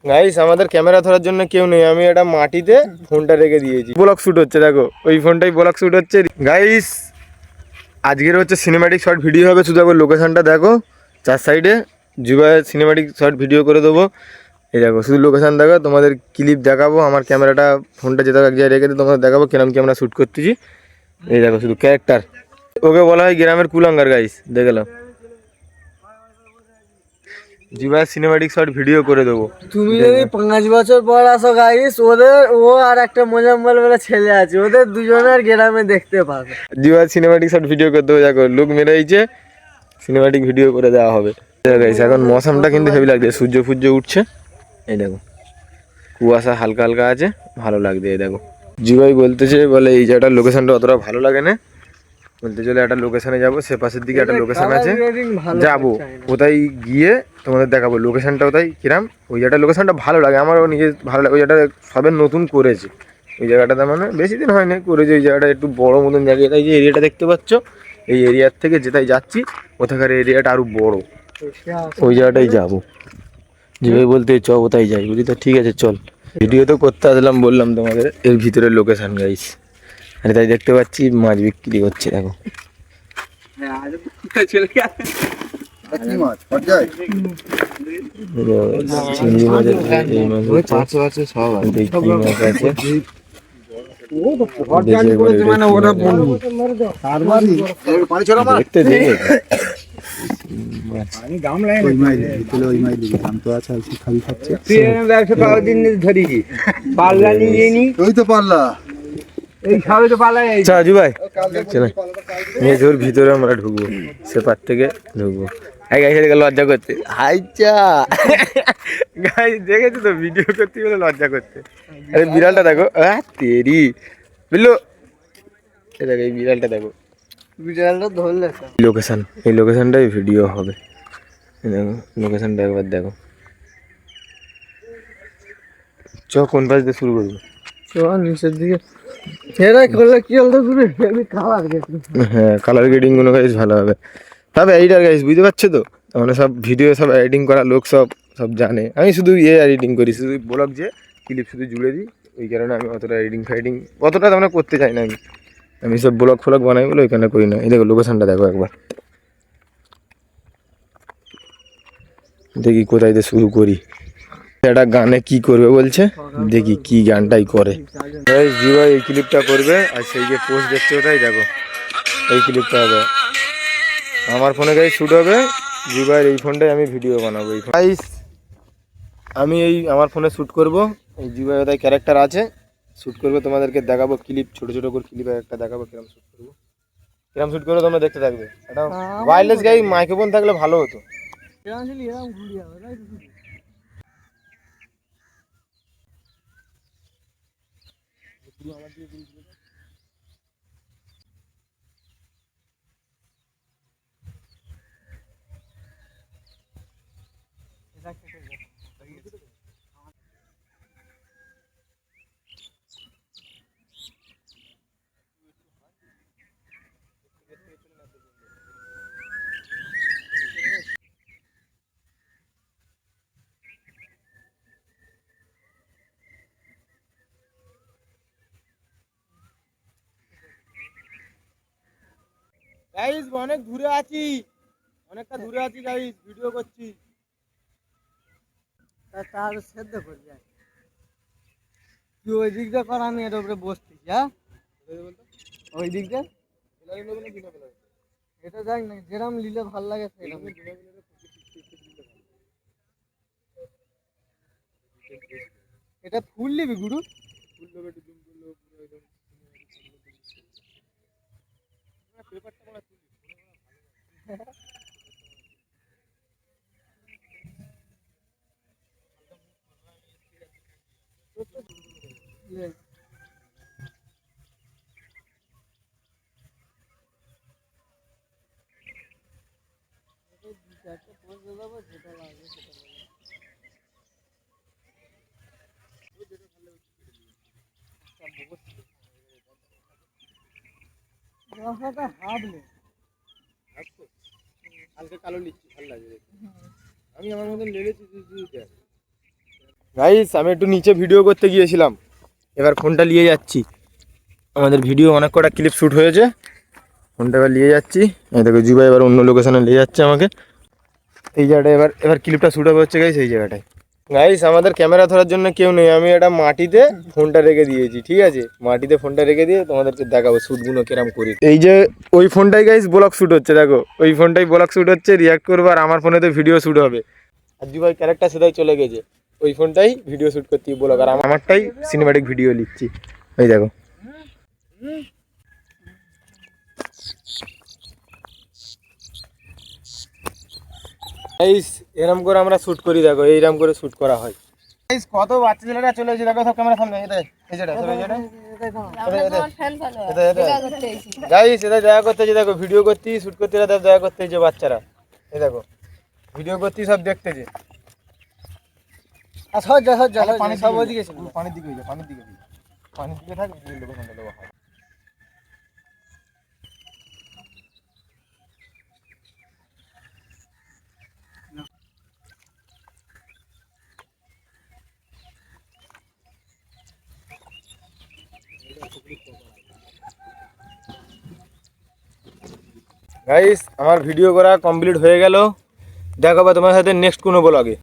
Guys আমাদের camera ধরার জন্য কেউ নেই, আমি এটা মাটিতে ফোনটা রেখে দিয়েছি। ব্লগ শুট হচ্ছে, দেখো ওই ফোনটাই ব্লগ শুট হচ্ছে। গাইস আজকের হচ্ছে সিনেম্যাটিক শর্ট ভিডিও হবে, শুধু একবার লোকেশনটা দেখো। 4 সাইডে জুবাইয়ের সিনেম্যাটিক শর্ট ভিডিও করে দেবো। এই দেখো শুধু লোকেশন দেখো, তোমাদের ক্লিপ দেখাবো। আমার ক্যামেরাটা ফোনটা যেতে এক জায়গায় রেখে দিয়ে তোমাদের দেখাবো কিরম ক্যামেরা শ্যুট করতেছি। এই দেখো শুধু ক্যারেক্টার, ওকে বলা হয় গ্রামের কুলাঙ্গার। গাইস দেখলাম জুবাইয়ের সিনেম্যাটিক শর্ট ভিডিও করে দেবো। তুমি যদি 5 বছর পর আসো গাইস, ও আর একটা মোজাম্মেল বলে ছেলে আছে, ওদের দুজনের গ্রামে দেখতে পাবে। জুবাইয়ের সিনেম্যাটিক শর্ট ভিডিও করতে হবে। দেখো লোক মেরেইছে, সিনেম্যাটিক ভিডিও করে দেওয়া হবে। গাইস এখন মৌসমটা কিন্তু হেভি লাগছে, সূর্য ফুর্য উঠছে। এই দেখো কুয়াশা হালকা হালকা আছে, ভালো লাগছে। এই দেখো জুবাই বলতেছে, বলে এই জায়গাটার লোকেশনটা অতটা ভালো লাগে না, বলতে চলে একটা লোকেশনে যাবো, সে পাশের দিকে একটা লোকেশন আছে, যাবো কোথায় গিয়ে তোমাদের দেখাবো লোকেশনটা কোথায় কিরাম। ওই জায়গাটা লোকেশনটা ভালো লাগে, আমারও নিজে ভালো লাগে। ওই জায়গাটা সবে নতুন করেছে, ওই জায়গাটাতে মানে বেশি দিন হয়নি করেছে। ওই জায়গাটা একটু বড় মতন জায়গা, তাই যে এরিয়াটা দেখতে পাচ্ছ, এই এরিয়ার থেকে যেটাই যাচ্ছি ওথাকার এরিয়াটা আরো বড়, ওই জায়গাটাই যাবো। যেভাবে বলতে চ কোথায় যাই, বুঝলি তো? ঠিক আছে চল। ভিডিও তো করতে আসলাম, বললাম তোমাদের এর ভিতরের লোকেশন গাইস। আর তাই দেখতে পাচ্ছি মাছ বিক্রি করছে, দেখো চিংড়ি মাছ এই মাছ আছে, সব আছে, কি মাছ আছে দেখতে দেখে ভিতরে আমরা ঢুকবো, সেপার থেকে ঢুকবো। লজ্জা করতে হাইচা গাইস, দেখেছো তো ভিডিও করতে গেলে লজ্জা করতে। আরে বিড়ালটা দেখো, তেরি বিল্লু, এই দেখো এই বিড়ালটা দেখো, বিড়ালটা ধরলে লোকেশন, এই লোকেশনটাই ভিডিও হবে। দেখো লোকেশনটা একবার দেখো। চ কোন পাশ দিয়ে শুরু করবো? নিচের দিকে এরা করলে কি হলো ঘুরে কালার গেছে। হ্যাঁ কালার গ্রেডিং গুলো গাইস ভালো হবে। তবে এডিটার গাইস বুঝতে পারছো তো, মানে সব ভিডিও সব এডিটিং করা লোক সব সব জানে। আমি শুধু এডিটিং করি, শুধু ব্লগ যে ক্লিপ শুধু জুড়ে দিই, ওই কারণে আমি অতটা এডিটিং ফাইডিং অতটা তোমরা করতে চাই না। আমি সব ব্লগ ফ্লগ বানাই বলে ওইখানে করি না। এই দেখো লোকেশনটা দেখো একবার, দেখি কোথায় দিয়ে শুরু করি। একটা গানে কি করবে বলছে, দেখি কি গানটাই করে। জিও এই ক্লিপটা করবে, আর সেই যে পোস্ট দেখছে ওটাই দেখো, এই ক্লিপটা হবে আমার ফোনে গাইস শ্যুট হবে। জিওর এই ফোনটাই আমি ভিডিও বানাবো। এই গাইস আমি এই আমার ফোনে শ্যুট করব, এই জিওর তাই ক্যারেক্টার আছে, শ্যুট করবে, তোমাদেরকে দেখাবো ক্লিপ, ছোট ছোট করে ক্লিপ একটা দেখাবো কিরম শ্যুট করবো। কিরম শ্যুট করবো তোমরা দেখতে থাকবে। এটা ওয়্যারলেস গাই মাইক্রোফোন থাকলে ভালো হতো। গাইস অনেক দূরে আছি, অনেকটা দূরে আছি গাইস, ভিডিও করছি। তার সেদ্ধ করে যায়, তুই ওই দিকটা কর, আমি এর উপরে বসছি। হ্যাঁ ওই দিকটা এটা দেখ না, যেরকম নিলে ভাল লাগে সেরকম। এটা ফুল নিবি গুরু, ফুল নেবে একটু জুম করলে পুরো একদম পেপারটা বলা তুলি। যেটা লাগে সেটা হাবলে হালকা কালো লিখছি, ভালো লাগে। আমি আমার মতন লেগেছি। গাইস আমি একটু নিচে ভিডিও করতে গিয়েছিলাম, এবার ফোনটা নিয়ে যাচ্ছি। আমাদের ভিডিও অনেক কটা ক্লিপ শ্যুট হয়েছে, ফোনটা এবার নিয়ে যাচ্ছি। এই দেখো জিবাই এবার অন্য লোকেশনে নিয়ে যাচ্ছে আমাকে। এই জায়গাটা এবার এবার ক্লিপটা শ্যুট হবে হচ্ছে গাইস এই জায়গাটায়। গাইস আমাদের ক্যামেরা ধরার জন্য কেউ নেই, আমি এটা মাটিতে ফোনটা রেখে দিয়েছি, ঠিক আছে? মাটিতে ফোনটা রেখে দিয়ে তোমাদেরকে দেখাবো শ্যুটগুলো কেরাম করি। এই যে ওই ফোনটাই গাইস ব্লগ শ্যুট হচ্ছে, দেখো ওই ফোনটাই ব্লগ শ্যুট হচ্ছে, রিয়াক্ট করবো, আর আমার ফোনেতে ভিডিও শ্যুট হবে। আর জিবাই ক্যারেক্টার সেটাই চলে গেছে, ওই ফোনটাই ভিডিও শ্যুট করতে ব্লগ, আর আমারটাই সিনেম্যাটিক ভিডিও লিখছি। এই দেখো গাইস এরম করে আমরা শ্যুট করি, দেখো এইরকম করে শ্যুট করা হয়। গাইস কত বাচ্চা ছেলেরা চলে এসেছে, দেখো সব ক্যামেরা সামনে। এই যেটা গাইস এটা দেখা করতে যে, দেখো ভিডিও করতে শ্যুট করতে দেখা করতে যে বাচ্চারা, এই দেখো ভিডিও করতে সব দেখতেছে। আর সজ্জা সজ্জা পানি সব ওইদিকে ছিল। পানির দিকে হয়ে যায়, পানির দিকে পানির দিকে থাক, লোকেশনটা দেবো। গাইস আমার ভিডিও করা কমপ্লিট হয়ে গেল, দেখাবো তোমার সাথে নেক্সট কোনো ব্লগে।